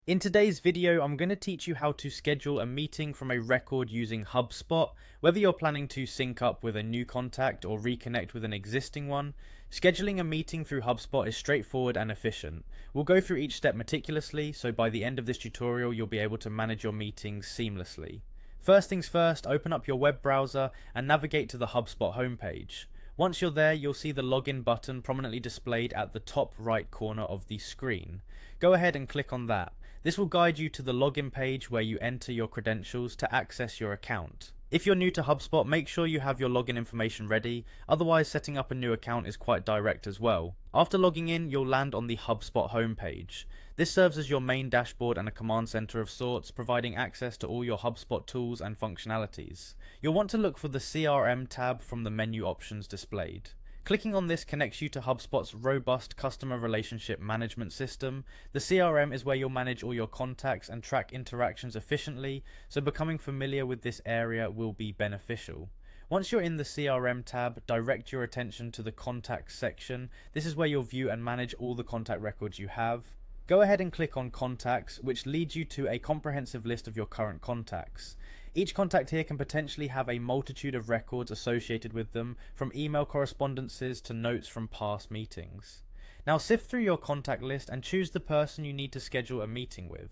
In today's video, I'm going to teach you how to schedule a meeting from a record using Hubspot. Whether you're planning to sync up with a new contact or reconnect with an existing one, scheduling a meeting through Hubspot is straightforward and efficient. We'll go through each step meticulously, so by the end of this tutorial, you'll be able to manage your meetings seamlessly. First things first, open up your web browser and navigate to the Hubspot homepage. Once you're there, you'll see the login button prominently displayed at the top right corner of the screen. Go ahead and click on that. This will guide you to the login page where you enter your credentials to access your account. If you're new to HubSpot, make sure you have your login information ready, otherwise setting up a new account is quite direct as well. After logging in, you'll land on the HubSpot homepage. This serves as your main dashboard and a command center of sorts, providing access to all your HubSpot tools and functionalities. You'll want to look for the CRM tab from the menu options displayed. Clicking on this connects you to HubSpot's robust customer relationship management system. The CRM is where you'll manage all your contacts and track interactions efficiently, so becoming familiar with this area will be beneficial. Once you're in the CRM tab, direct your attention to the Contacts section. This is where you'll view and manage all the contact records you have. Go ahead and click on Contacts, which leads you to a comprehensive list of your current contacts. Each contact here can potentially have a multitude of records associated with them, from email correspondences to notes from past meetings. Now sift through your contact list and choose the person you need to schedule a meeting with.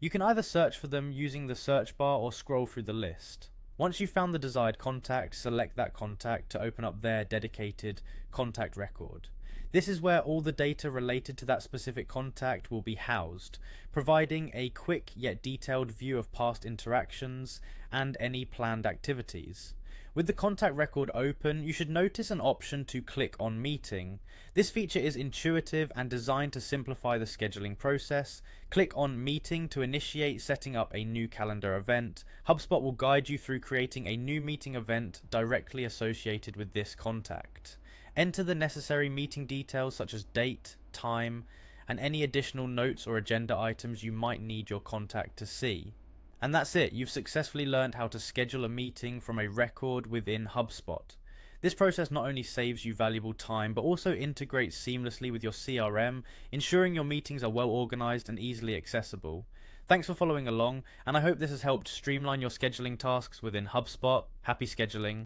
You can either search for them using the search bar or scroll through the list. Once you've found the desired contact, select that contact to open up their dedicated contact record. This is where all the data related to that specific contact will be housed, providing a quick yet detailed view of past interactions and any planned activities. With the contact record open, you should notice an option to click on Meeting. This feature is intuitive and designed to simplify the scheduling process. Click on Meeting to initiate setting up a new calendar event. HubSpot will guide you through creating a new meeting event directly associated with this contact. Enter the necessary meeting details such as date, time, and any additional notes or agenda items you might need your contact to see. And that's it, you've successfully learned how to schedule a meeting from a record within HubSpot. This process not only saves you valuable time, but also integrates seamlessly with your CRM, ensuring your meetings are well organized and easily accessible. Thanks for following along, and I hope this has helped streamline your scheduling tasks within HubSpot. Happy scheduling.